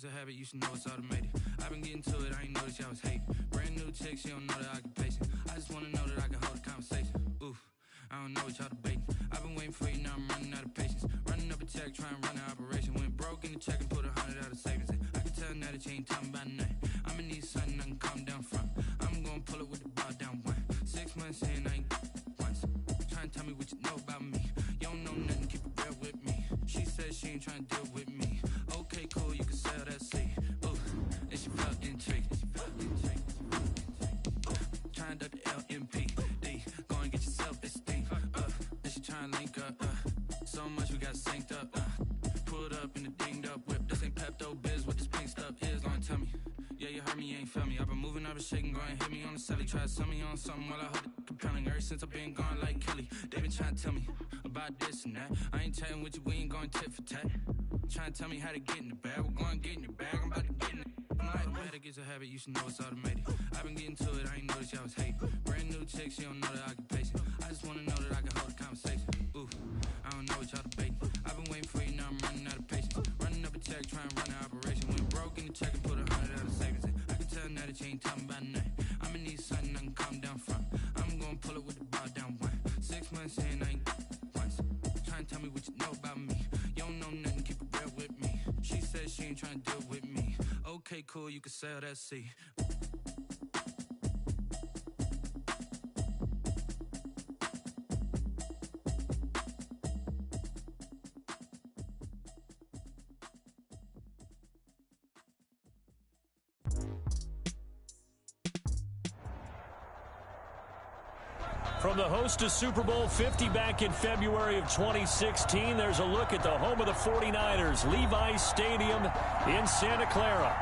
a habit, you should know it's automated. I've been getting to it, I ain't noticed y'all was hating. Brand new chick, she don't know that I can pace it. I just wanna know that I can hold a conversation. Oof, I don't know what y'all debating. I've been waiting for you, now I'm running out of patience. Running up a check, trying to run an operation. Went broke in the check and put 100 out of savings in. I can tell now that you ain't talking about nothing. I'ma need something I can calm down from. I'm gonna pull it with the bar down one. 6 months in, I ain't once. Trying to tell me what you know about me. You don't know nothing, keep it real with me. She said she ain't trying to deal with me. Okay, cool, you can sell that seed. Ooh, and she felt intrigued. Trying to duck the LMPD. Go and get yourself esteem. And she trying to link up. So much we got synced up. Pulled up in the dinged up whip. This ain't Pepto Biz, what this pink stuff is. Gonna tell me. Yeah, you heard me, you ain't felt me. I've been moving, I've been shaking, go and hit me on the celly. Try to sell me on something while I hold it compelling. Ever since I've been gone like Kelly, they been trying to tell me about this and that. I ain't chatting with you, we ain't going tit for tat. Trying to tell me how to get in the bag. We're going to get in the bag, I'm about to get in it. Automatic is a habit, you should know it's automated. I've been getting to it, I ain't noticed y'all was hating. Brand new chick, she don't know that I can pace it. I just wanna know that I can hold a conversation. Ooh, I don't know what y'all debating. I've been waiting for you, now I'm running out of patience. Running up a check, trying to run an operation. Went broke in the check and put 100 out of savings in. I can tell now that you ain't talking about nothing. I'ma need something I can calm down from. I'm gonna pull it with the bar down one. 6 months in, I ain't once. Trying to tell me what you know about me. You don't know nothing, keep it real with me. She said she ain't trying to deal with me. Okay, cool, you can sell that seed. From the host of Super Bowl 50 back in February of 2016, there's a look at the home of the 49ers, Levi's Stadium in Santa Clara.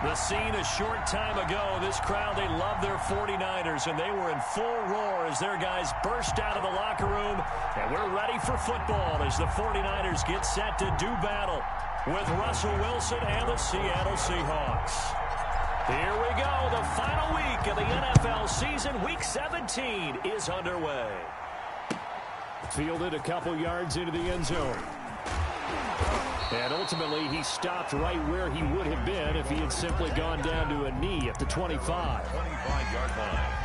The scene a short time ago, this crowd, they love their 49ers, and they were in full roar as their guys burst out of the locker room. And we're ready for football as the 49ers get set to do battle with Russell Wilson and the Seattle Seahawks. Here we go. The final week of the NFL season, Week 17, is underway. Fielded a couple yards into the end zone. And ultimately, he stopped right where he would have been if he had simply gone down to a knee at the 25. 25-yard line.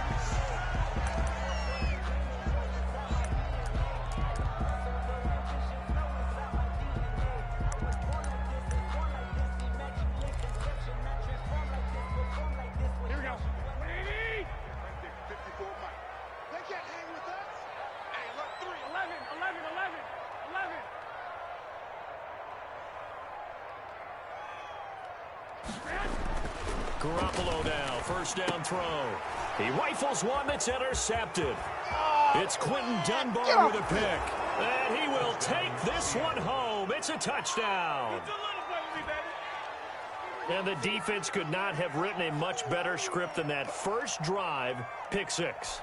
Garoppolo now, first down throw. He rifles one that's intercepted. It's Quentin Dunbar with a pick. And he will take this one home. It's a touchdown. And the defense could not have written a much better script than that first drive, pick six.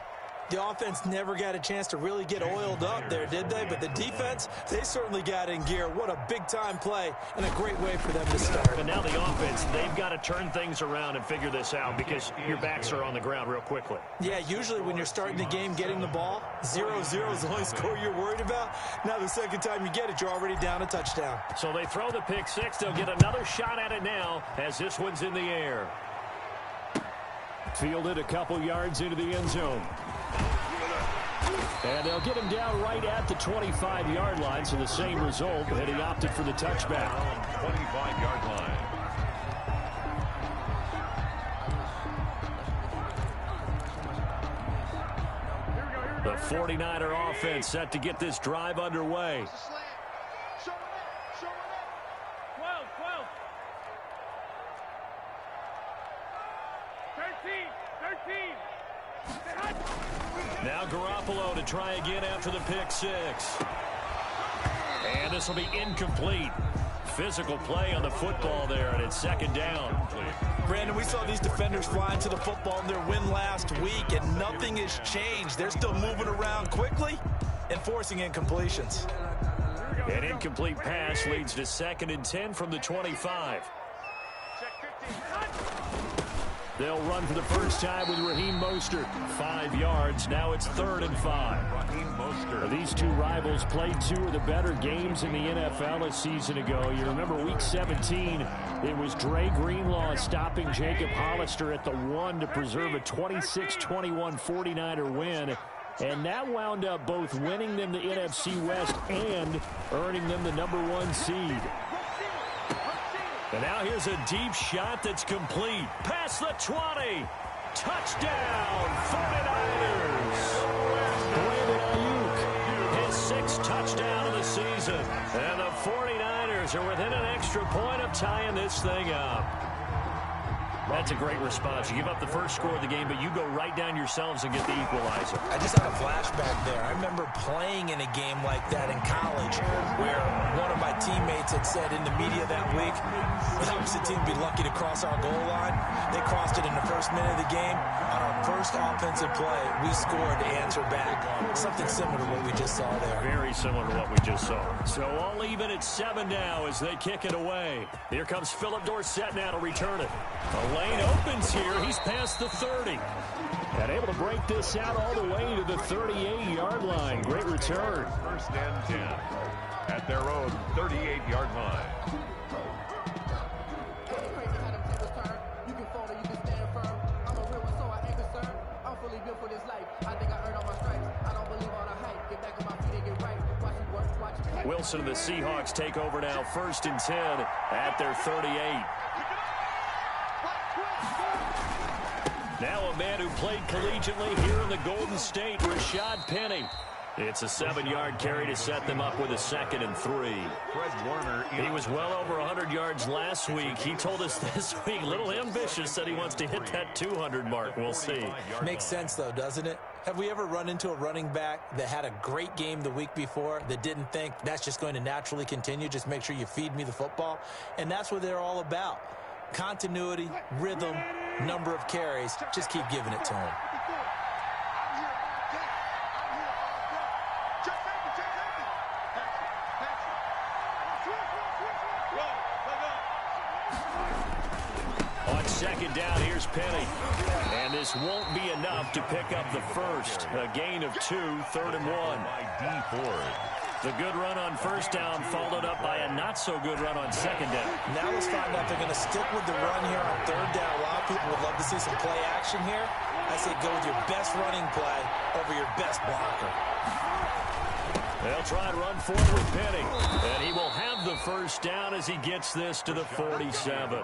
The offense never got a chance to really get oiled up there, did they? But the defense, they certainly got in gear. What a big-time play and a great way for them to start. And now the offense, they've got to turn things around and figure this out because your backs are on the ground real quickly. Yeah, usually when you're starting the game getting the ball, 0-0 is the only score you're worried about. Now the second time you get it, you're already down a touchdown. So they throw the pick six. They'll get another shot at it now as this one's in the air. Fielded a couple yards into the end zone. And they'll get him down right at the 25-yard line, so the same result, and he opted for the touchback. 25-yard line. The 49er offense set to get this drive underway. 13. Now Garoppolo to try again after the pick six. And this will be incomplete. Physical play on the football there, and it's second down. Brandon, we saw these defenders fly into the football in their win last week, and nothing has changed. They're still moving around quickly and forcing incompletions. An incomplete pass leads to 2nd and 10 from the 25. They'll run for the first time with Raheem Mostert. 5 yards. Now it's 3rd and 5. Raheem Mostert. These two rivals played 2 of the better games in the NFL a season ago. You remember Week 17, it was Dre Greenlaw stopping Jacob Hollister at the 1 to preserve a 26-21 49er win. And that wound up both winning them the NFC West and earning them the #1 seed. And now here's a deep shot that's complete. Past the 20. Touchdown, 49ers. Brandon Ayuk, his 6th touchdown of the season. And the 49ers are within an extra point of tying this thing up. That's a great response. You give up the first score of the game, but you go right down yourselves and get the equalizer. I just had a flashback there. I remember playing in a game like that in college where one of my teammates had said in the media that week, the opposite team would be lucky to cross our goal line. They crossed it in the first minute of the game. On our first offensive play, we scored to answer back. Something similar to what we just saw there. Very similar to what we just saw. So all even at 7 now as they kick it away. Here comes Philip Dorsett now to return it. The lane opens here. He's past the 30. And able to break this out all the way to the 38-yard line. Great return. 1st and 10 at their own 38-yard line. Wilson and the Seahawks take over now. 1st and 10 at their 38. Now a man who played collegiately here in the Golden State, Rashad Penny. It's a 7-yard carry to set them up with a 2nd and 3. Fred Warner. He was well over 100 yards last week. He told us this week, a little ambitious, said he wants to hit that 200 mark. We'll see. Makes sense, though, doesn't it? Have we ever run into a running back that had a great game the week before that didn't think that's just going to naturally continue? Just make sure you feed me the football. And that's what they're all about. Continuity, rhythm, number of carries. Just keep giving it to him. On 2nd down, here's Penny. And this won't be enough to pick up the first. A gain of 2, 3rd and 1. By D Ford. The good run on 1st down followed up by a not-so-good run on 2nd down. Now let's find out if they're going to stick with the run here on 3rd down. A lot of people would love to see some play action here. I say go with your best running play over your best blocker. They'll try and run forward with Penny. And he will have the 1st down as he gets this to the 47.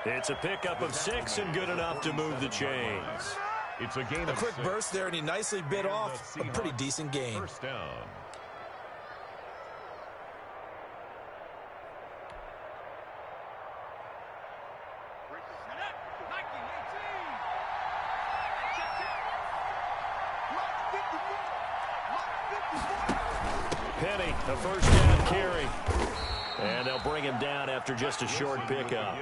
It's a pickup of 6 and good enough to move the chains. It's a gain A of quick 6. burst there, and he nicely bit off a pretty decent gain. 1st down. Penny, a 1st down carry. And they'll bring him down after just a short pickup.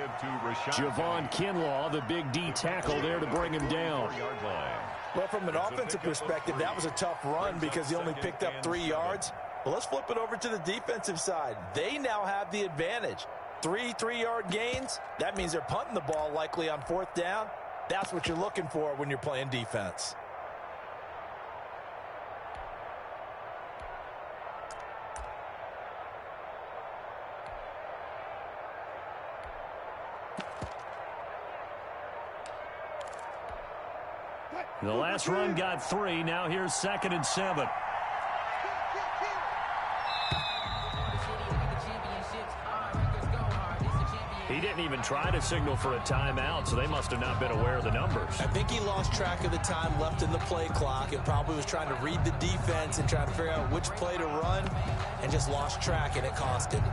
Javon Kinlaw, the big D tackle there to bring him down. Well, from an offensive perspective, that was a tough run because he only picked up 3 yards. Well, let's flip it over to the defensive side. They now have the advantage. 3 3-yard gains. That means they're punting the ball likely on 4th down. That's what you're looking for when you're playing defense. The last run got 3. Now here's 2nd and 7. He didn't even try to signal for a timeout, so they must have not been aware of the numbers. I think he lost track of the time left in the play clock and probably was trying to read the defense and trying to figure out which play to run and just lost track, and it cost him.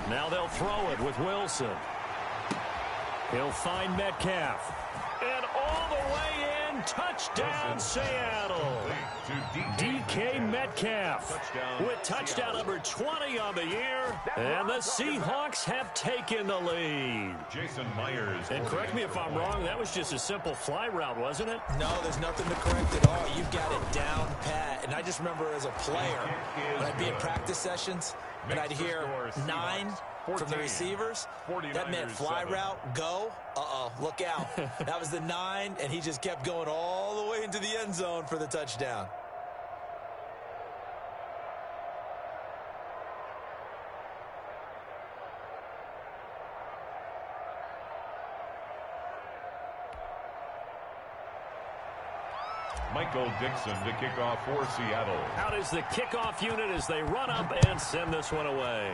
Now they'll throw it with Wilson. He'll find Metcalf. And all the way in, touchdown Seattle. DK Metcalf with touchdown number 20 on the year. And the Seahawks have taken the lead. Jason Myers. And correct me if I'm wrong, that was just a simple fly route, wasn't it? No, there's nothing to correct at all. You've got it down pat. And I just remember as a player, when I'd be in practice sessions, and I'd hear 9 from the receivers, that meant fly route, go, look out. That was the 9, and he just kept going all the way into the end zone for the touchdown. Michael Dixon to kick off for Seattle. Out is the kickoff unit as they run up and send this one away.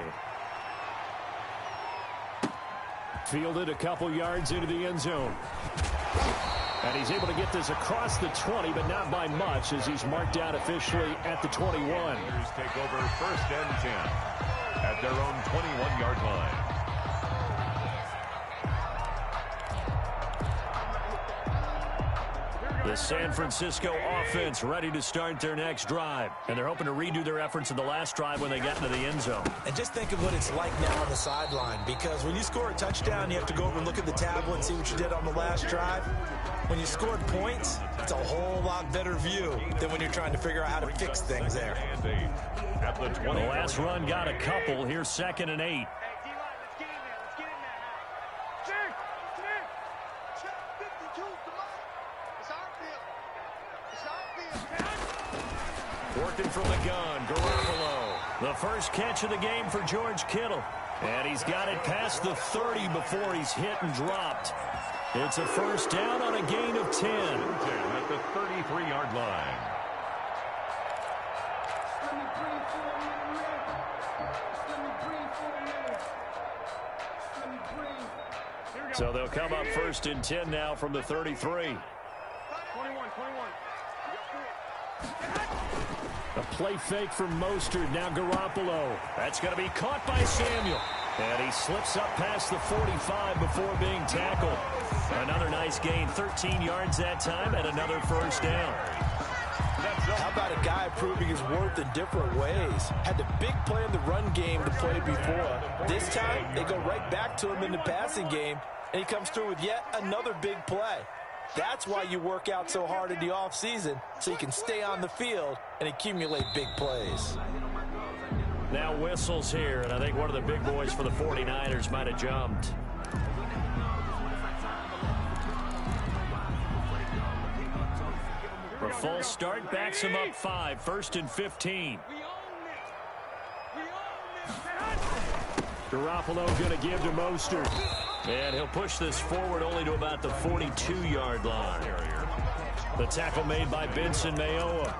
Fielded a couple yards into the end zone. And he's able to get this across the 20, but not by much as he's marked out officially at the 21. Raiders take over 1st and 10 at their own 21-yard line. The San Francisco offense ready to start their next drive. And they're hoping to redo their efforts in the last drive when they got into the end zone. And just think of what it's like now on the sideline, because when you score a touchdown, you have to go over and look at the tablet and see what you did on the last drive. When you scored points, it's a whole lot better view than when you're trying to figure out how to fix things there. At the 20. The last run got a couple. Here's 2nd and 8. Working from the gun, Garoppolo. The first catch of the game for George Kittle. And he's got it past the 30 before he's hit and dropped. It's a first down on a gain of 10. At the 33-yard line. So they'll come up 1st and 10 now from the 33. A play fake from Mostert. Now Garoppolo. That's going to be caught by Samuel. And he slips up past the 45 before being tackled. Another nice gain. 13 yards that time and another first down. How about a guy proving his worth in different ways? Had the big play in the run game to play before. This time, they go right back to him in the passing game, and he comes through with yet another big play. That's why you work out so hard in the offseason, so you can stay on the field and accumulate big plays. Now whistles here, and I think one of the big boys for the 49ers might have jumped. The full start backs him up 5, 1st and 15. Garoppolo going to give to Mostert. And he'll push this forward only to about the 42-yard line. The tackle made by Benson Mayowa.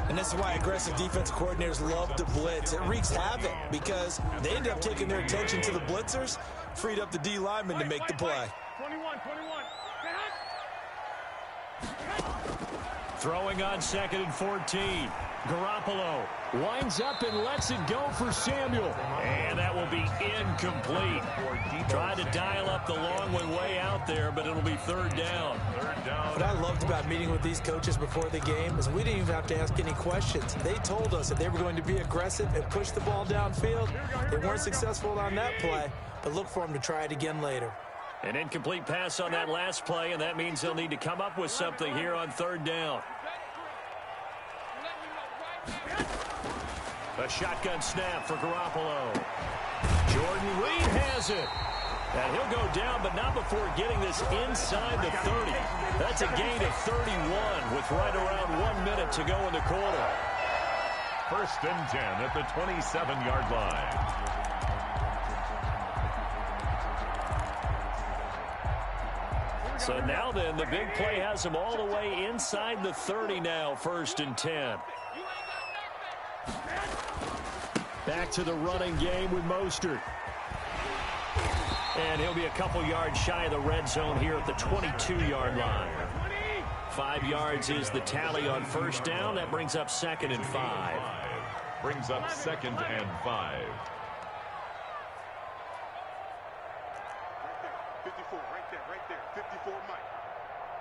And this is why aggressive defensive coordinators love to blitz. It wreaks havoc because they end up taking their attention to the blitzers, freed up the D lineman to make the play. 21. Throwing on 2nd and 14. Garoppolo winds up and lets it go for Samuel. And that will be incomplete. Tried to dial up the long one way out there, but it'll be 3rd down. What I loved about meeting with these coaches before the game is we didn't even have to ask any questions. They told us that they were going to be aggressive and push the ball downfield. They weren't successful on that play, but look for them to try it again later. An incomplete pass on that last play, and that means they'll need to come up with something here on 3rd down. A shotgun snap for Garoppolo. Jordan Reed has it. And he'll go down, but not before getting this inside the 30. That's a gain of 31 with right around 1 minute to go in the quarter. 1st and 10 at the 27-yard line. So now then, the big play has them all the way inside the 30 now, 1st and 10. Back to the running game with Mostert. And he'll be a couple yards shy of the red zone here at the 22-yard line. 5 yards is the tally on 1st down. That brings up 2nd and 5. Brings up 2nd and 5. 54, right there. 54, Mike.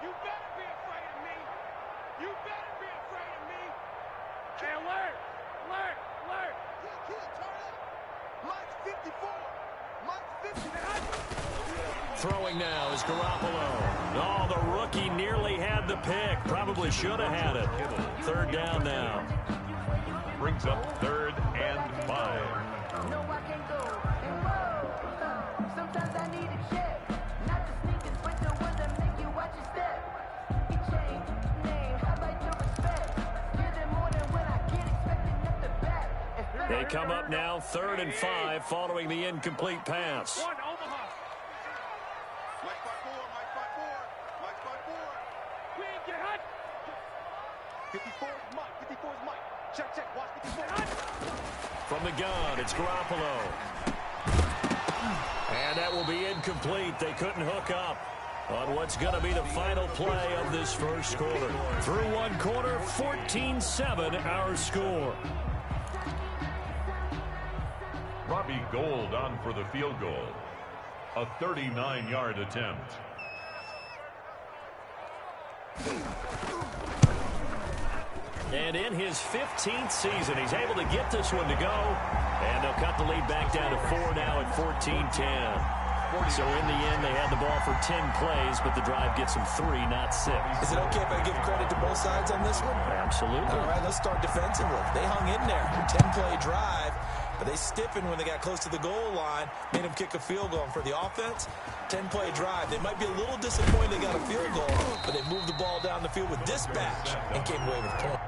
You better be afraid of me. You better be afraid of me. Hey, alert! Alert! Alert! Kid, turn up. Mike's 54. Mike's 50. Throwing now is Garoppolo. Oh, the rookie nearly had the pick. Probably should have had it. Third down now. Brings up 3rd and 5. No, I can't go. And whoa, sometimes I need a check. Not the sneakers, but the ones that make you watch your step. You change name, how about your respect? Give them more than when I can't expect enough to back. They come up now 3rd and 5 following the incomplete pass. One, Omaha. Mike by 4. Mike by 4. Mike by 4. Queen, get hot. 54 is Mike. 54 is Mike. Check, check. Watch 54. From the gun, it's Garoppolo. And that will be incomplete. They couldn't hook up on what's going to be the final play of this first quarter. Through one quarter, 14-7 our score. Robbie Gould on for the field goal. A 39-yard attempt. And in his 15th season, he's able to get this one to go. And they'll cut the lead back down to 4 now at 14-10. So in the end, they had the ball for 10 plays, but the drive gets them 3, not 6. Is it okay if I give credit to both sides on this one? Absolutely. All right, let's start defensively. They hung in there. 10-play drive, but they stiffened when they got close to the goal line, made them kick a field goal. And for the offense, 10-play drive. They might be a little disappointed they got a field goal, but they moved the ball down the field with dispatch and came away with a point.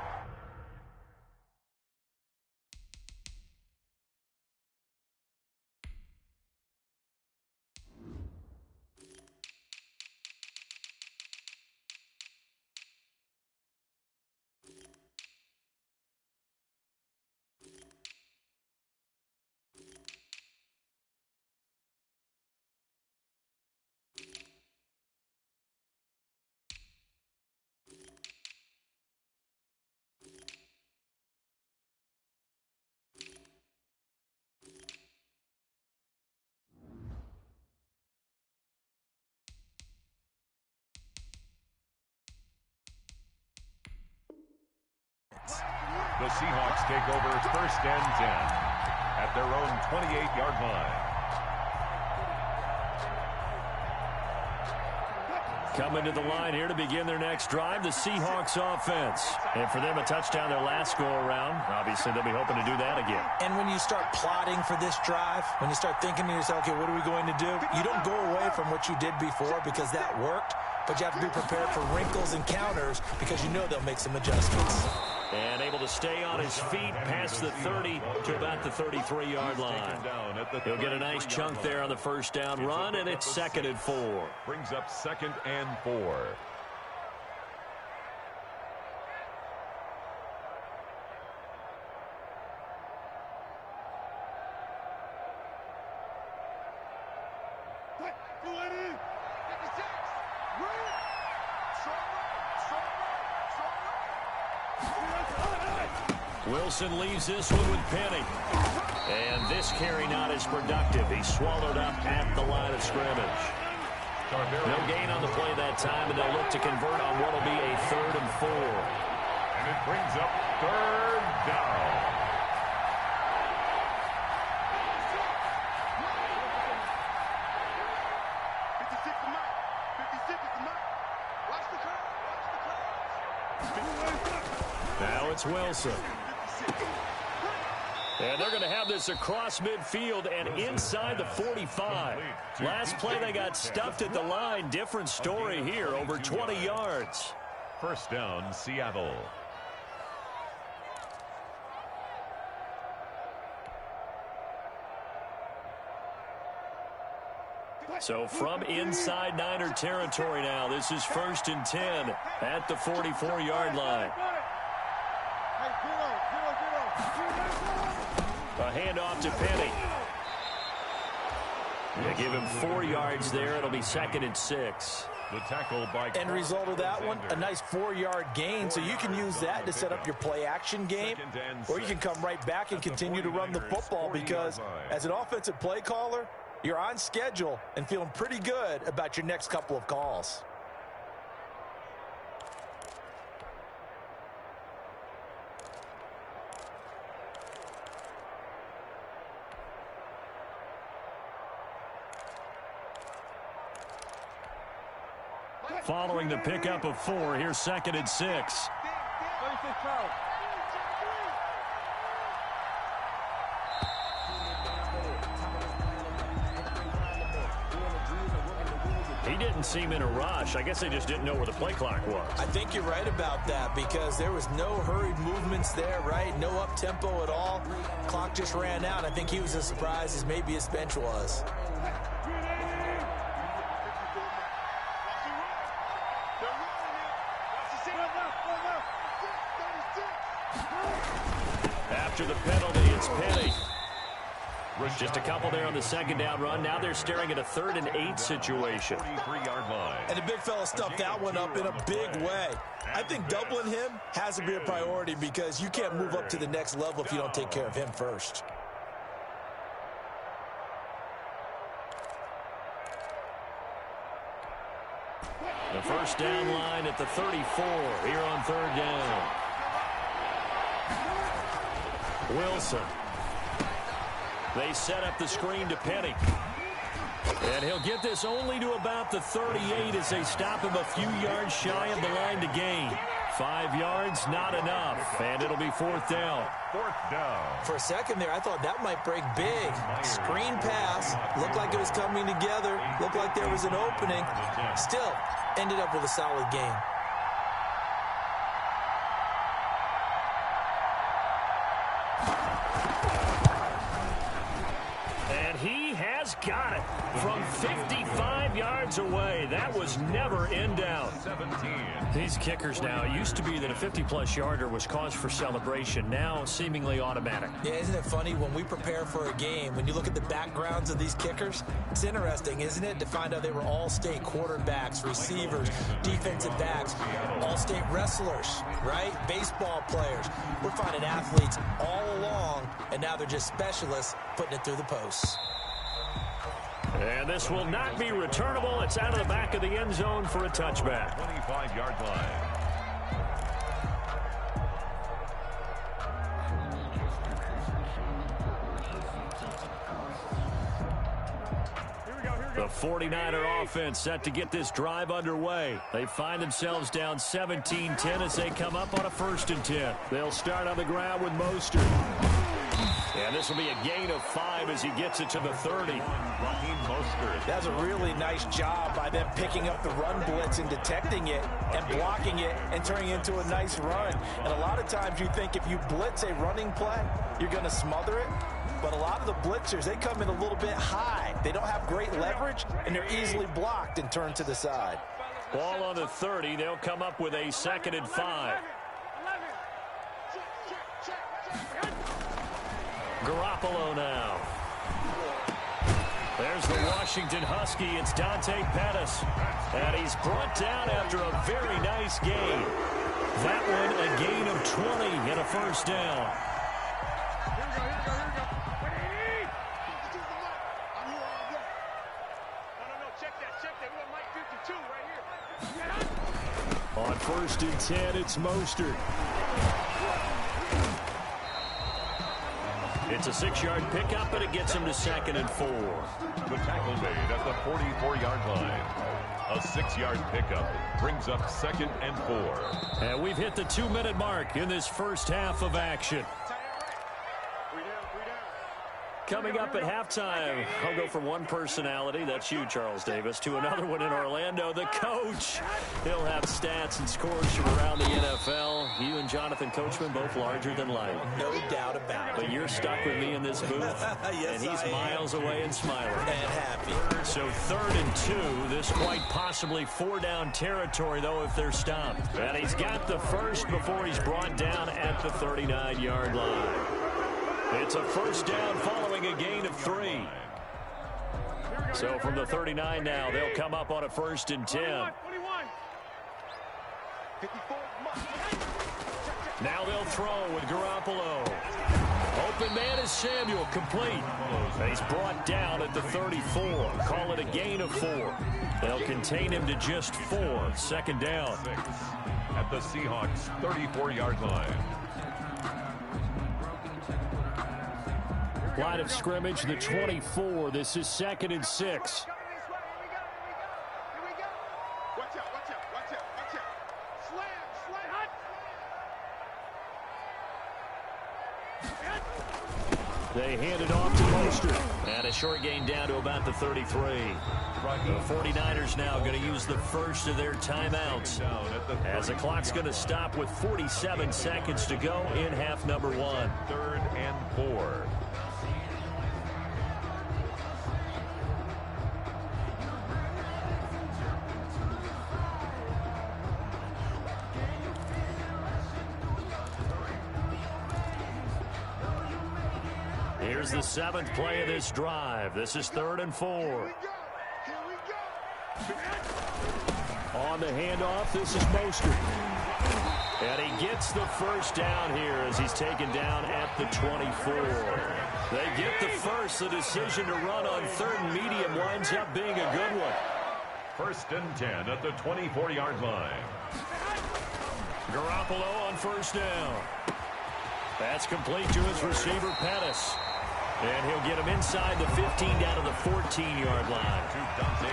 The Seahawks take over 1st and 10 at their own 28-yard line. Coming to the line here to begin their next drive, the Seahawks offense. And for them, a touchdown their last go-around. Obviously, they'll be hoping to do that again. And when you start plotting for this drive, when you start thinking to yourself, okay, what are we going to do? You don't go away from what you did before because that worked, but you have to be prepared for wrinkles and counters because you know they'll make some adjustments. And able to stay on his feet past the 30 to about the 33-yard line. He'll get a nice chunk there on the first down run, and it's 2nd and 4. Brings up 2nd and 4. Wilson leaves this one with Penny. And this carry not as productive. He's swallowed up at the line of scrimmage. No gain on the play that time, and they'll look to convert on what will be a 3rd and 4. And it brings up 3rd down. Now it's Wilson. And they're going to have this across midfield and inside the 45. Last play they got stuffed at the line. Different story here, over 20 yards. 1st down, Seattle. So from inside Niner territory now, this is 1st and 10 at the 44-yard line. A handoff to Penny. They give him 4 yards there. It'll be 2nd and 6. The tackle by End result of that one, a nice 4-yard gain, so you can use that to set up your play-action game, or you can come right back and continue to run the football because as an offensive play caller, you're on schedule and feeling pretty good about your next couple of calls. Following the pickup of 4, here's 2nd and 6. He didn't seem in a rush. I guess they just didn't know where the play clock was. I think you're right about that because there was no hurried movements there, right? No up-tempo at all. Clock just ran out. I think he was as surprised as maybe his bench was. After the penalty, it's Penny. Just a couple there on the 2nd down run. Now they're staring at a 3rd and 8 situation. 43-yard line. And the big fella stuffed that one up in a big way. I think doubling him has to be a priority because you can't move up to the next level if you don't take care of him first. The first down line at the 34 here on 3rd down. Wilson. They set up the screen to Penny. And he'll get this only to about the 38 as they stop him a few yards shy of the line to gain. 5 yards, not enough. And it'll be 4th down. 4th down. For a second there, I thought that might break big. Screen pass. Looked like it was coming together. Looked like there was an opening. Still, ended up with a solid game. He has got it from 55 yards away. That was never in doubt. 17. These kickers now, it used to be that a 50-plus yarder was cause for celebration. Now seemingly automatic. Yeah, isn't it funny when we prepare for a game, when you look at the backgrounds of these kickers, it's interesting, isn't it, to find out they were all-state quarterbacks, receivers, defensive backs, all-state wrestlers, right? Baseball players. We're finding athletes all along, and now they're just specialists putting it through the posts. And this will not be returnable. It's out of the back of the end zone for a touchback. 25-yard line. The 49er offense set to get this drive underway. They find themselves down 17-10 as they come up on a 1st and 10. They'll start on the ground with Mostert. And this will be a gain of 5 as he gets it to the 30. That's a really nice job by them picking up the run blitz and detecting it and blocking it and turning it into a nice run. And a lot of times you think if you blitz a running play, you're going to smother it. But a lot of the blitzers, they come in a little bit high. They don't have great leverage, and they're easily blocked and turned to the side. Ball on the 30. They'll come up with a 2nd and 5. Garoppolo now. There's the Washington Husky. It's Dante Pettis. And he's brought down after a very nice gain. That one a gain of 20 and a 1st down. On 1st and 10, it's Mostert. It's a 6-yard pickup, but it gets him to 2nd and 4. The tackle made at the 44-yard line. A 6-yard pickup brings up 2nd and 4. And we've hit the 2-minute mark in this first half of action. Coming up at halftime, I'll go from one personality, that's you, Charles Davis, to another one in Orlando, the coach. He'll have stats and scores from around the NFL. You and Jonathan Coachman, both larger than life. No doubt about it. But you're stuck with me in this booth, yes, and he's miles away and smiling. And happy. So 3rd and 2, this quite possibly 4-down territory, though, if they're stopped. And he's got the first before he's brought down at the 39-yard line. It's a 1st down following a gain of 3. So from the 39 now, they'll come up on a 1st and 10. Now they'll throw with Garoppolo. Open man is Samuel, complete. He's brought down at the 34. Call it a gain of 4. They'll contain him to just 4. 2nd down. At the Seahawks' 34-yard line. Line of scrimmage, the 24. This is 2nd and 6. Watch out, watch out. They hand it off to Mostert. And a short gain down to about the 33. The 49ers now going to use the first of their timeouts as the clock's going to stop with 47 seconds to go in half number 1. 3rd and 4. Here's the 7th play of this drive. This is 3rd and 4. On the handoff, this is Mostert. And he gets the first down here as he's taken down at the 24. They get the first. The decision to run on 3rd and medium winds up being a good one. 1st and 10 at the 24-yard line. Garoppolo on 1st down. That's complete to his receiver, Pettis. And he'll get him inside the 15 down to the 14-yard line.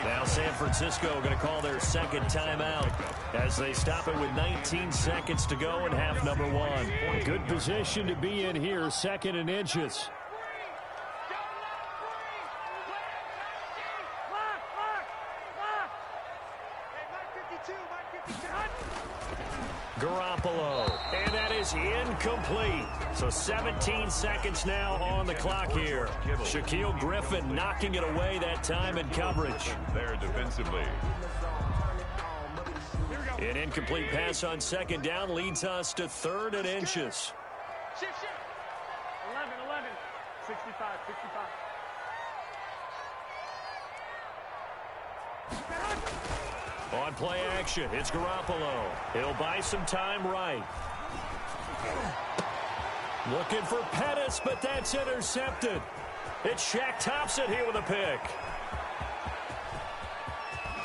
Now San Francisco going to call their 2nd timeout as they stop it with 19 seconds to go in half number 1. Good position to be in here, 2nd and inches. Garoppolo, and that is incomplete. So 17 seconds now on the clock here. Shaquille Griffin knocking it away that time in coverage. There defensively. An incomplete pass on 2nd down leads us to 3rd and inches. 11, 65. On play action, it's Garoppolo. He'll buy some time right. Looking for Pettis, but that's intercepted. It's Shaq Thompson here with a pick.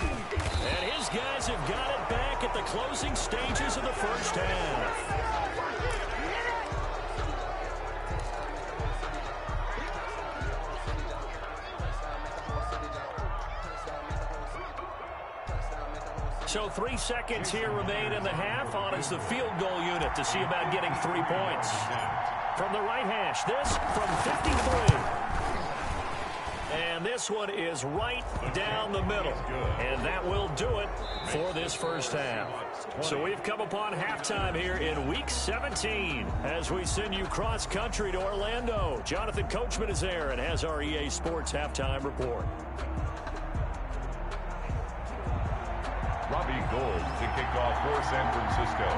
And his guys have got it back at the closing stages of the first half. So 3 seconds here remain in the half. On is the field goal unit to see about getting 3 points. From the right hash, this from 53. And this one is right down the middle. And that will do it for this first half. So we've come upon halftime here in Week 17 as we send you cross-country to Orlando. Jonathan Coachman is there and has our EA Sports halftime report. Robbie Gould to kick off for San Francisco.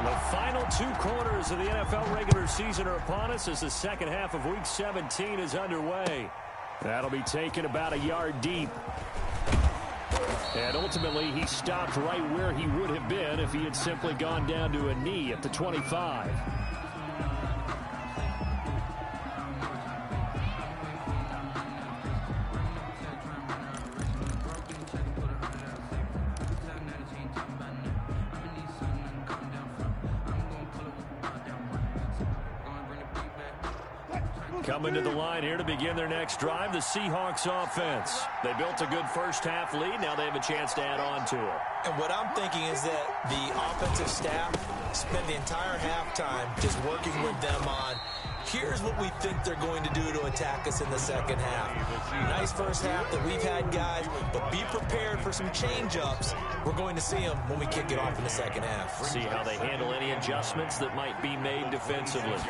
The final 2 quarters of the NFL regular season are upon us as the second half of Week 17 is underway. That'll be taken about a yard deep. And ultimately, he stopped right where he would have been if he had simply gone down to a knee at the 25. Coming to the line here to begin their next drive, the Seahawks offense. They built a good first half lead. Now they have a chance to add on to it. And what I'm thinking is that the offensive staff spent the entire halftime just working with them on, here's what we think they're going to do to attack us in the second half. Nice first half that we've had, guys, but be prepared for some change-ups. We're going to see them when we kick it off in the second half. See how they handle any adjustments that might be made defensively.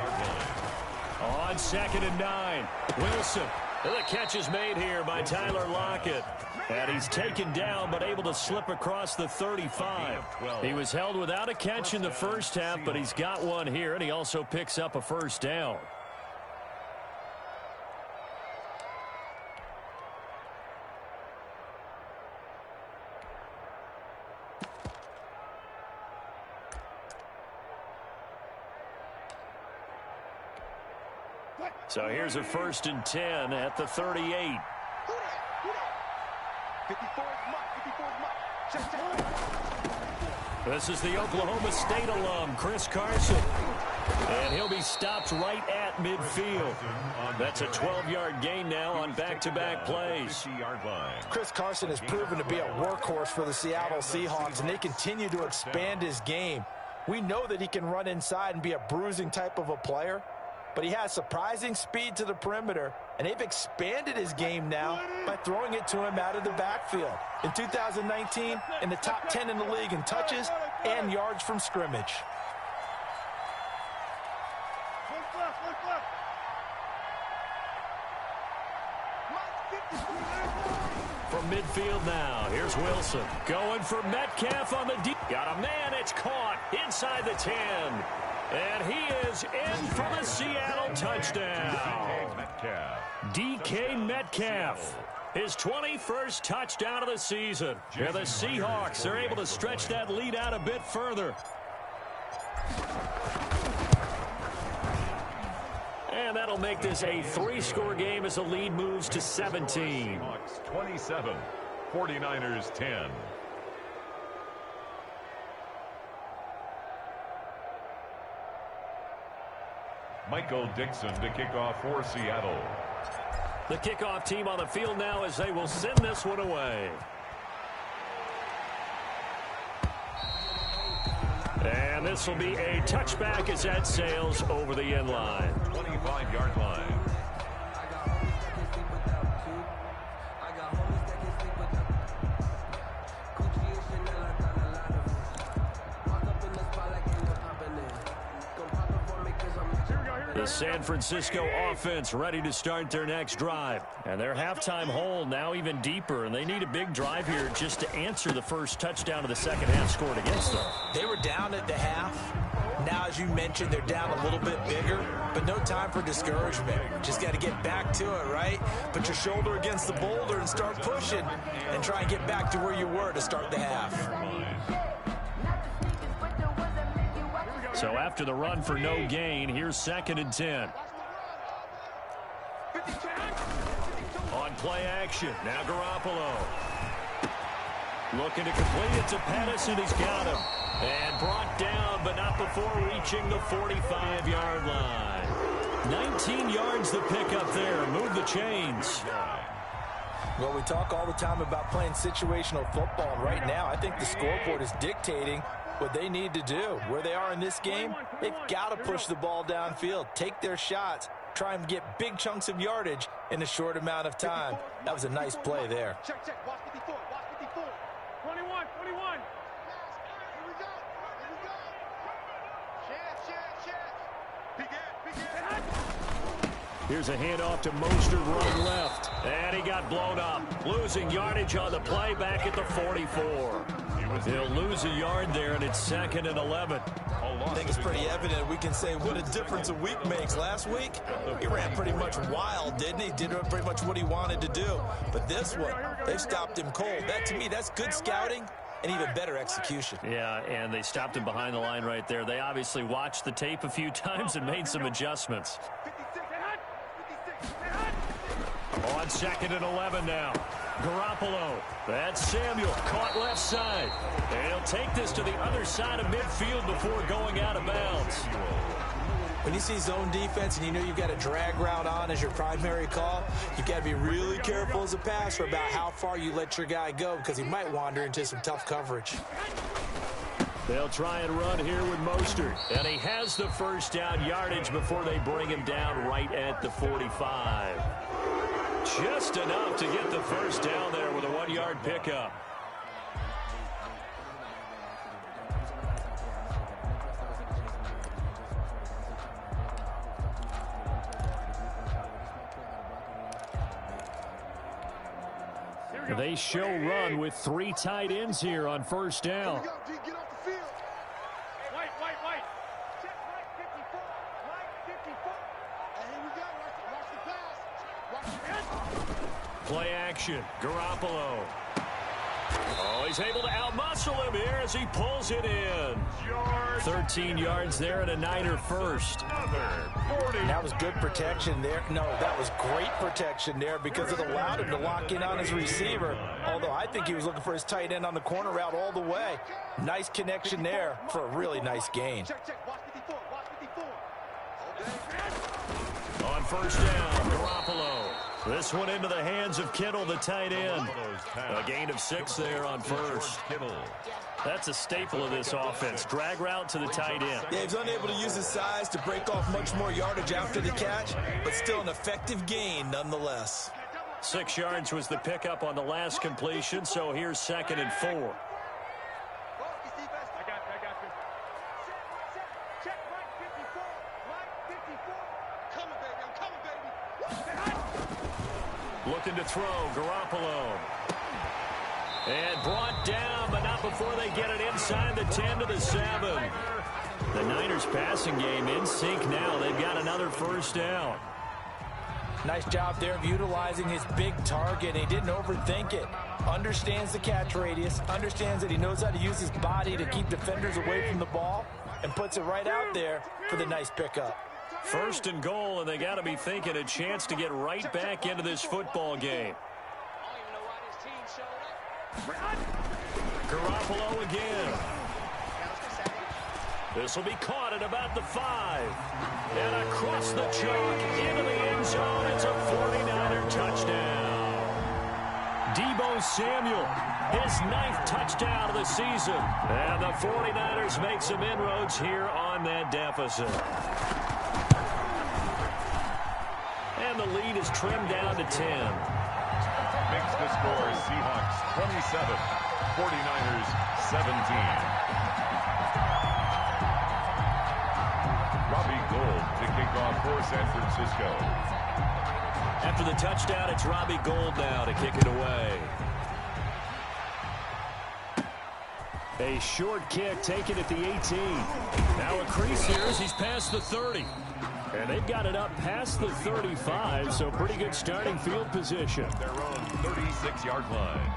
On 2nd and 9, Wilson. The catch is made here by Tyler Lockett. And he's taken down but able to slip across the 35. He was held without a catch in the first half, but he's got one here, and he also picks up a first down. So here's a 1st and 10 at the 38. 54 is Mike. This is the Oklahoma State alum, Chris Carson. And he'll be stopped right at midfield. That's a 12-yard gain now on back-to-back plays. Chris Carson has proven to be a workhorse for the Seattle Seahawks, and they continue to expand his game. We know that he can run inside and be a bruising type of a player, but he has surprising speed to the perimeter, and they've expanded his game now by throwing it to him out of the backfield. In 2019, in the top 10 in the league in touches and yards from scrimmage. From midfield now, here's Wilson. Going for Metcalf on the deep. Got a man, it's caught inside the 10. And he is in for the Seattle touchdown. DK Metcalf. His 21st touchdown of the season. And the Seahawks are able to stretch that lead out a bit further. And that'll make this a 3-score game as the lead moves to 17. Seahawks 27, 49ers 10. Michael Dixon to kick off for Seattle. The kickoff team on the field now as they will send this one away. And this will be a touchback as that sails over the end line. 25-yard line. The San Francisco offense ready to start their next drive. And their halftime hole now even deeper, and they need a big drive here just to answer the first touchdown of the second half scored against them. They were down at the half. Now, as you mentioned, they're down a little bit bigger, but no time for discouragement. Just got to get back to it, right? Put your shoulder against the boulder and start pushing and try and get back to where you were to start the half. So after the run for no gain, here's 2nd and 10. On play action, now Garoppolo. Looking to complete it to Pettis, and he's got him. And brought down, but not before reaching the 45-yard line. 19 yards the pickup there. Move the chains. Well, we talk all the time about playing situational football, and right now I think the scoreboard is dictating what they need to do. Where they are in this game, they've got to push the ball downfield, take their shots, try and get big chunks of yardage in a short amount of time. That was a nice play there. Check. Watch 54. Watch 54. 21. Here we go. Chance. Begin. Here's a handoff to Mostert, run left. And he got blown up. Losing yardage on the play back at the 44. They'll lose a yard there, and it's 2nd and 11. I think it's pretty evident. We can say what a difference a week makes. Last week, he ran pretty much wild, didn't he? Did pretty much what he wanted to do. But this one, they've stopped him cold. That, to me, that's good scouting and even better execution. Yeah, and they stopped him behind the line right there. They obviously watched the tape a few times and made some adjustments. On 2nd and 11 now. Garoppolo. That's Samuel. Caught left side. And he'll take this to the other side of midfield before going out of bounds. When you see zone defense and you know you've got a drag route on as your primary call, you've got to be really careful as a passer about how far you let your guy go because he might wander into some tough coverage. They'll try and run here with Mostert. And he has the first down yardage before they bring him down right at the 45. Just enough to get the first down there with a 1-yard pickup. They show run with 3 tight ends here on first down. Get off the field. White. Check right 54. Right 54. And here we go. Watch the pass. Play action. Garoppolo. Oh, he's able to outmuscle him here as he pulls it in. 13 yards there and a Niner first. That was good protection there. No, that was great protection there because it allowed him to lock in on his receiver. Although I think he was looking for his tight end on the corner route all the way. Nice connection there for a really nice gain. Check. Watch 54. Okay. On first down, Garoppolo. This one into the hands of Kittle, the tight end. A gain of 6 there on first. Kittle. That's a staple of this offense. Drag route to the tight end. Yeah, he's unable to use his size to break off much more yardage after the catch, but still an effective gain nonetheless. 6 yards was the pickup on the last completion, so here's 2nd and 4. I got you. Check right 54. Right 54. Coming, baby. I'm coming, baby. Looking to throw, Garoppolo. And brought down, but not before they get it inside the 10 to the 7. The Niners passing game in sync now. They've got another first down. Nice job there of utilizing his big target. He didn't overthink it. Understands the catch radius. Understands that he knows how to use his body to keep defenders away from the ball. And puts it right out there for the nice pickup. 1st and goal, and they got to be thinking a chance to get right back into this football game. Garoppolo again. This will be caught at about the 5. And across the chalk into the end zone. It's a 49er touchdown. Deebo Samuel, his 9th touchdown of the season. And the 49ers make some inroads here on that deficit. And the lead is trimmed down to 10. Makes the score Seahawks 27, 49ers 17. Robbie Gould to kick off for San Francisco. After the touchdown, it's Robbie Gould now to kick it away. A short kick taken at the 18. Now a crease here as he's past the 30. And they've got it up past the 35, so pretty good starting field position. Their own 36-yard line.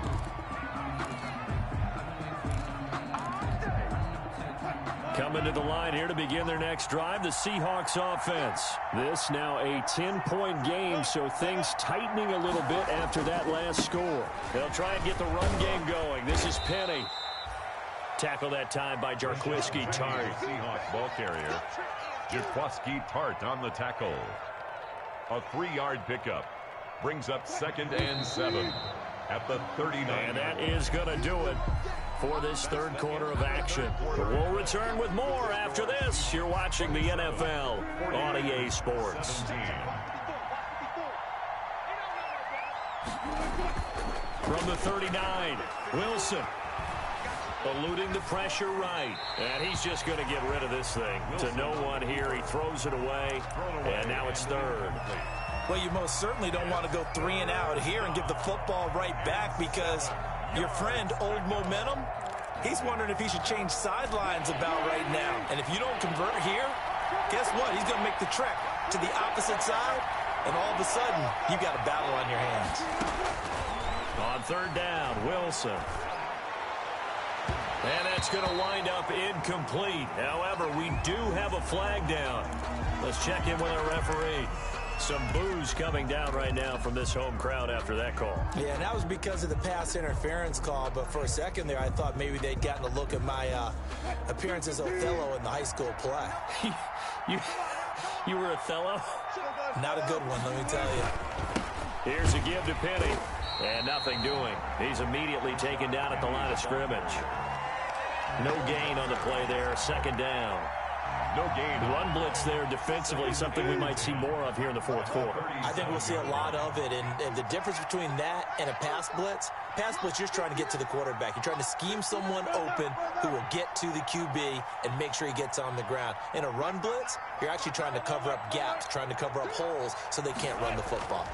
Coming to the line here to begin their next drive, the Seahawks offense. This now a 10-point game, so things tightening a little bit after that last score. They'll try and get the run game going. This is Penny. Tackle that time by Jarquiski Tart. Seahawks ball carrier. Jaquaski Tart on the tackle. A 3-yard pickup. Brings up 2nd and 7 at the 39. And that is going to do it for this 3rd quarter of action. We'll return with more after this. You're watching the NFL on EA Sports. From the 39, Wilson. Eluding the pressure right. And he's just going to get rid of this thing. To no one here. He throws it away. And now it's 3rd. Well, you most certainly don't want to go 3 and out here and give the football right back because your friend, Old Momentum, he's wondering if he should change sidelines about right now. And if you don't convert here, guess what? He's going to make the trek to the opposite side. And all of a sudden, you've got a battle on your hands. On 3rd down, Wilson. And that's going to wind up incomplete. However, we do have a flag down. Let's check in with our referee. Some boos coming down right now from this home crowd after that call. Yeah, and that was because of the pass interference call. But for a second there, I thought maybe they'd gotten a look at my appearance as Othello in the high school play. You were Othello? Not a good one, let me tell you. Here's a give to Penny. And nothing doing. He's immediately taken down at the line of scrimmage. No gain on the play there. 2nd down. No gain. Run blitz there defensively, something we might see more of here in the 4th quarter. I think we'll see a lot of it, and the difference between that and a pass blitz, you're just trying to get to the quarterback. You're trying to scheme someone open who will get to the QB and make sure he gets on the ground. In a run blitz, you're actually trying to cover up gaps, trying to cover up holes so they can't run the football.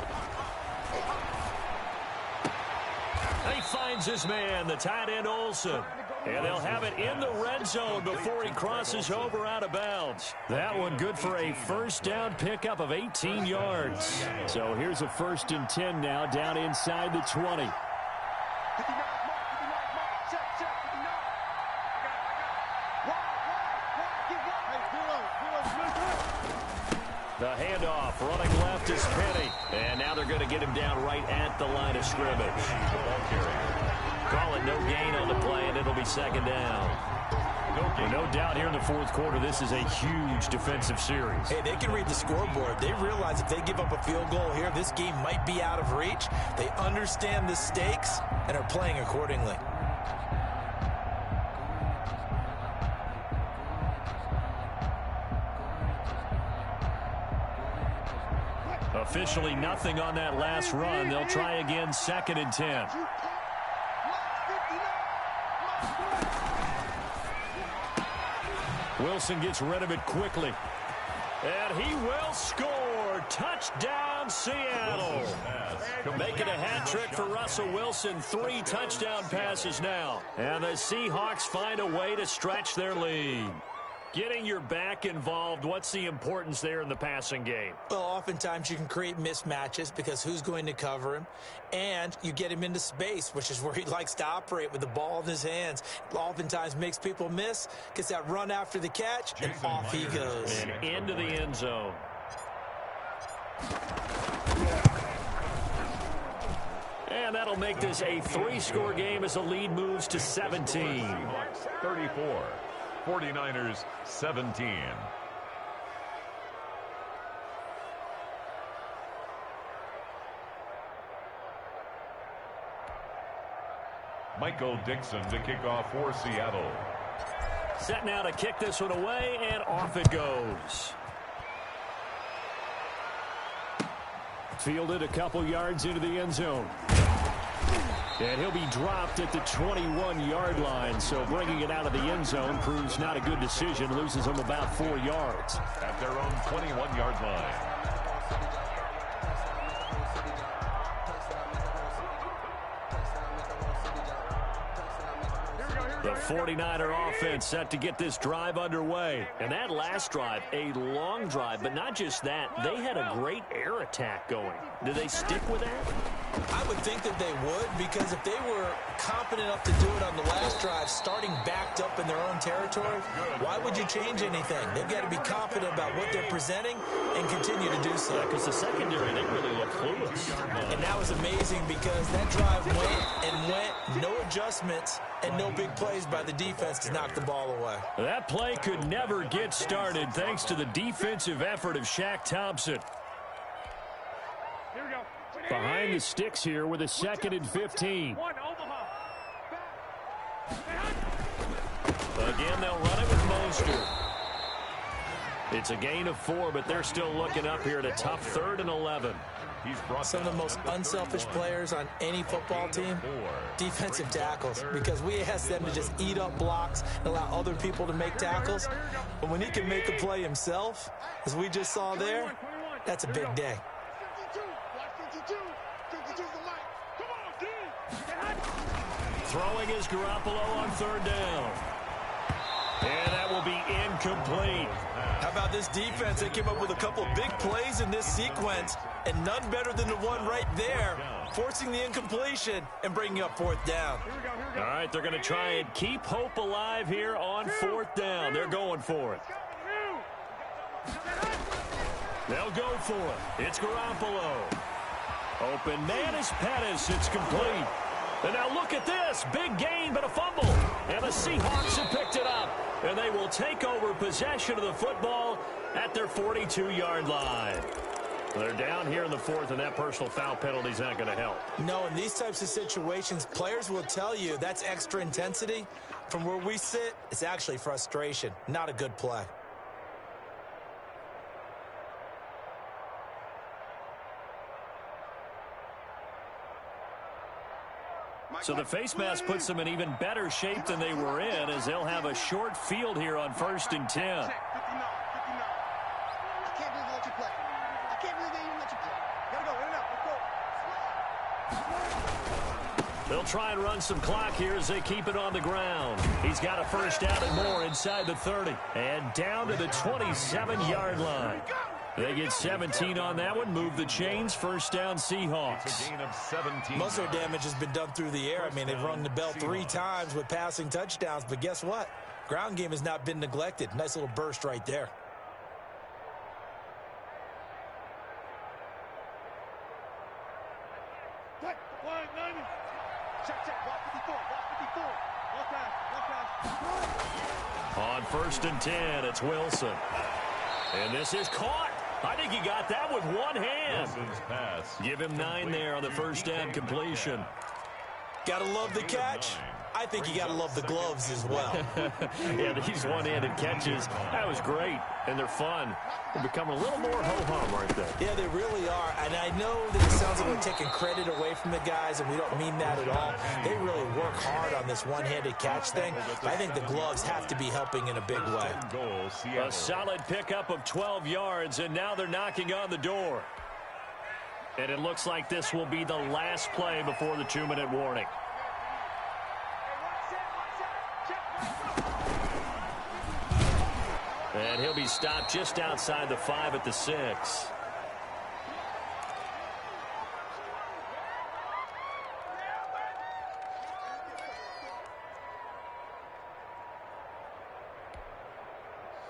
He finds his man, the tight end Olsen. And they'll have it in the red zone before he crosses over out of bounds. That one good for a 1st down pickup of 18 yards. So here's a 1st and 10 now down inside the 20. The handoff running left is Penny. And now they're going to get him down right at the line of scrimmage. Call it no gain on the play, and it'll be 2nd down. No doubt here in the 4th quarter, this is a huge defensive series. Hey, they can read the scoreboard. They realize if they give up a field goal here, this game might be out of reach. They understand the stakes and are playing accordingly. Officially nothing on that last run. They'll try again, 2nd and 10. Wilson gets rid of it quickly. And he will score. Touchdown, Seattle. Making a hat trick for Russell Wilson. 3 touchdown passes now. And the Seahawks find a way to stretch their lead. Getting your back involved, what's the importance there in the passing game? Well, oftentimes you can create mismatches because who's going to cover him? And you get him into space, which is where he likes to operate with the ball in his hands. Oftentimes makes people miss, gets that run after the catch, and off he goes. And into the end zone. And that'll make this a 3-score game as the lead moves to 17. 34. 49ers 17. Michael Dixon to kick off for Seattle. Set now to kick this one away, and off it goes. Fielded a couple yards into the end zone. And he'll be dropped at the 21-yard line, so bringing it out of the end zone proves not a good decision. Loses him about 4 yards. At their own 21-yard line. The 49er offense set to get this drive underway. And that last drive, a long drive, but not just that. They had a great air attack going. Do they stick with that? I would think that they would, because if they were competent enough to do it on the last drive, starting backed up in their own territory, why would you change anything? They've got to be confident about what they're presenting and continue to do so. Because the secondary, they really look clueless. And that was amazing because that drive went and went, no adjustments and no big plays by the defense to knock the ball away. That play could never get started thanks to the defensive effort of Shaq Thompson. Here we go. Behind the sticks here with a 2nd and 15. Again, they'll run it with Mostert. It's a gain of 4, but they're still looking up here at a tough 3rd and 11. Some of the most unselfish players on any football team, defensive tackles, because we ask them to just eat up blocks and allow other people to make tackles. But when he can make a play himself, as we just saw there, that's a big day. Throwing is Garoppolo on 3rd down. And that will be incomplete. How about this defense? They came up with a couple big plays in this sequence, and none better than the one right there, forcing the incompletion and bringing up 4th down. All right, they're going to try and keep hope alive here on 4th down. They're going for it. They'll go for it. It's Garoppolo. Open man is Pettis. It's complete. And now look at this. Big gain, but a fumble. And the Seahawks have picked it up. And they will take over possession of the football at their 42-yard line. They're down here in the 4th, and that personal foul penalty is not going to help. No, in these types of situations, players will tell you that's extra intensity. From where we sit, it's actually frustration. Not a good play. So the face mask puts them in even better shape than they were in, as they'll have a short field here on 1st and 10. I can't believe they let you play. I can't believe they even let you play. Gotta go, in and out, let's go. They'll try and run some clock here as they keep it on the ground. He's got a 1st down and more inside the 30. And down to the 27-yard line. They get 17 on that one. Move the chains. 1st down, Seahawks. Most of their damage has been done through the air. I mean, they've rung the bell 3 times with passing touchdowns. But guess what? Ground game has not been neglected. Nice little burst right there. On 1st and 10, it's Wilson. And this is caught. I think he got that with one hand. Wilson's pass. Give him 9 there on the 1st down completion. Got to love the catch. I think you got to love the gloves as well. Yeah, these one-handed catches, that was great, and they're fun. They're becoming a little more ho-hum, aren't they? Yeah, they really are, and I know that it sounds like we're taking credit away from the guys, and we don't mean that at all. They really work hard on this one-handed catch thing, but I think the gloves have to be helping in a big way. A solid pickup of 12 yards, and now they're knocking on the door. And it looks like this will be the last play before the 2-minute warning. And he'll be stopped just outside the 5 at the 6.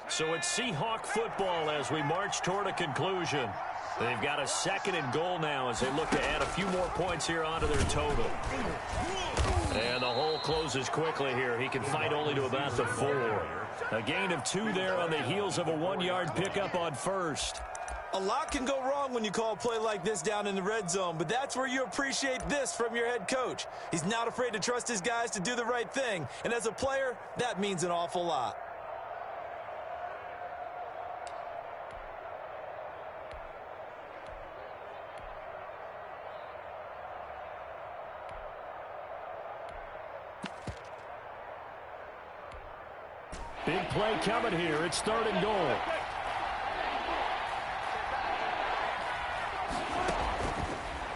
So it's Seahawk football as we march toward a conclusion. They've got a 2nd and goal now as they look to add a few more points here onto their total. And the hole closes quickly here. He can fight only to about the 4. A gain of 2 there on the heels of a 1-yard pickup on first. A lot can go wrong when you call a play like this down in the red zone, but that's where you appreciate this from your head coach. He's not afraid to trust his guys to do the right thing, and as a player, that means an awful lot. Big play coming here. It's 3rd and goal.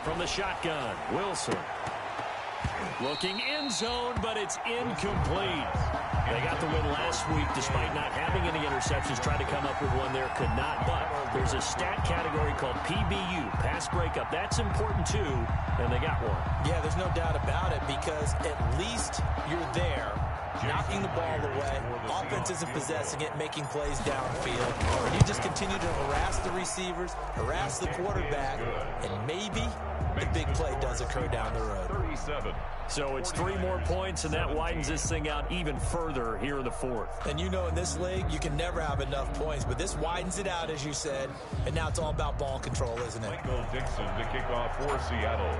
From the shotgun, Wilson. Looking end zone, but it's incomplete. They got the win last week despite not having any interceptions. Tried to come up with one there, could not. But there's a stat category called PBU, pass breakup. That's important too, and they got one. Yeah, there's no doubt about it because at least you're there, knocking the ball away. Offense isn't possessing it, making plays downfield. And you just continue to harass the receivers, harass the quarterback, and maybe the big play does occur down the road. 37. So it's 3 more points, and that widens this thing out even further here in the 4th. And you know in this league, you can never have enough points, but this widens it out, as you said, and now it's all about ball control, isn't it? Michael Dixon to kick off for Seattle.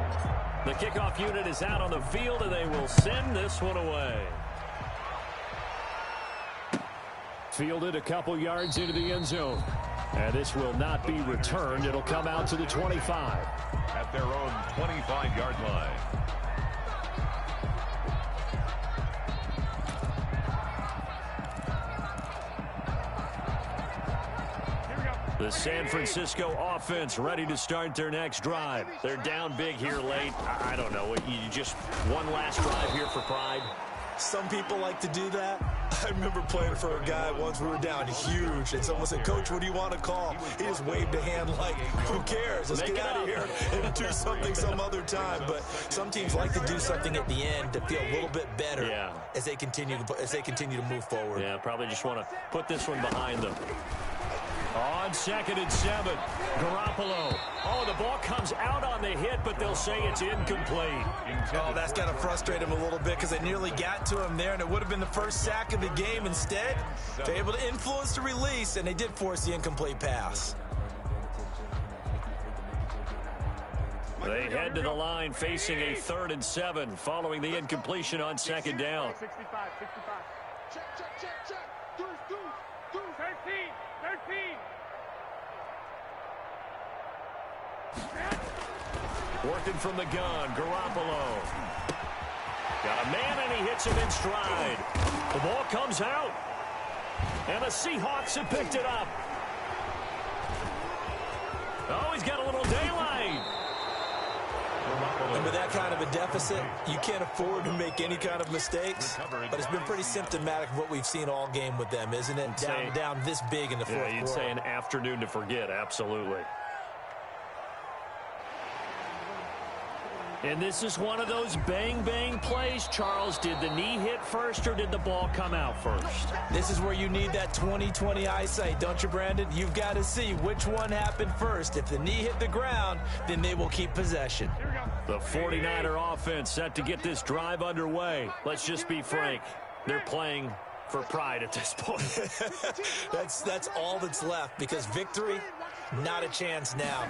The kickoff unit is out on the field, and they will send this one away. Fielded a couple yards into the end zone. And this will not be returned. It'll come out to the 25. At their own 25-yard line. The San Francisco offense ready to start their next drive. They're down big here late. I don't know. You just one last drive here for pride. Some people like to do that. I remember playing for a guy once. We were down huge, and someone said, "Coach, what do you want to call?" He just waved a hand like, "Who cares? Let's get out of here and do something some other time." But some teams like to do something at the end to feel a little bit better as they continue to move forward. Yeah, probably just want to put this one behind them. On 2nd and 7, Garoppolo. Oh, the ball comes out on the hit, but they'll say it's incomplete. Oh, that's got to frustrate him a little bit because they nearly got to him there, and it would have been the first sack of the game. Instead, they're able to influence the release, and they did force the incomplete pass. They head to the line facing a 3rd and 7 following the incompletion on 2nd down. 65. Check. Do. 13. Working from the gun, Garoppolo. Got a man, and he hits him in stride. The ball comes out, and the Seahawks have picked it up. Oh, he's got a little daylight. And with that kind of a deficit, you can't afford to make any kind of mistakes. But it's been pretty symptomatic of what we've seen all game with them, isn't it? Down this big in the fourth quarter. You'd say an afternoon to forget, absolutely. And this is one of those bang-bang plays, Charles. Did the knee hit first or did the ball come out first? This is where you need that 20/20 eyesight, don't you, Brandon? You've got to see which one happened first. If the knee hit the ground, then they will keep possession. The 49er offense set to get this drive underway. Let's just be frank. They're playing for pride at this point. That's all that's left because victory Not a chance now.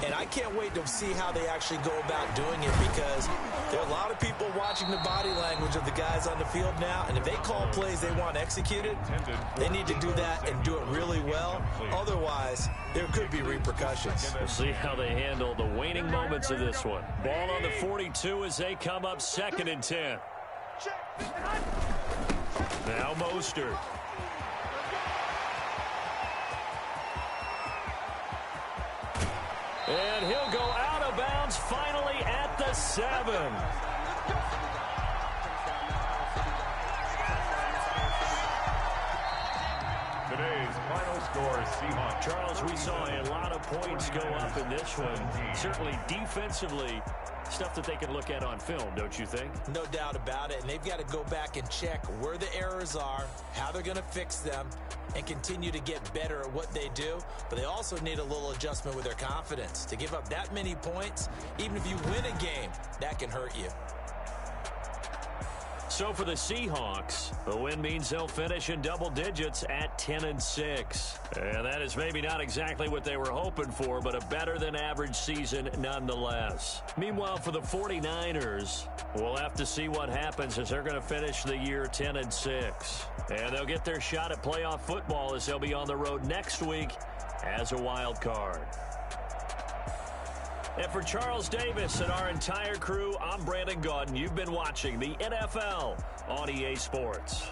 And I can't wait to see how they actually go about doing it, because there are a lot of people watching the body language of the guys on the field now, and if they call plays they want executed, they need to do that and do it really well. Otherwise, there could be repercussions. We'll see how they handle the waning moments of this one. Ball on the 42 as they come up 2nd and 10. Now Mostert. And he'll go out of bounds finally at the 7. Today's final score is Seahawks. Charles, we saw a lot of points go up in this one. Certainly defensively, stuff that they can look at on film, don't you think? No doubt about it. And they've got to go back and check where the errors are, how they're going to fix them, and continue to get better at what they do. But they also need a little adjustment with their confidence. To give up that many points, even if you win a game, that can hurt you. So for the Seahawks, the win means they'll finish in double digits at 10-6. And that is maybe not exactly what they were hoping for, but a better than average season nonetheless. Meanwhile, for the 49ers, we'll have to see what happens as they're going to finish the year 10-6. And they'll get their shot at playoff football as they'll be on the road next week as a wild card. And for Charles Davis and our entire crew, I'm Brandon Gaudin. You've been watching the NFL on EA Sports.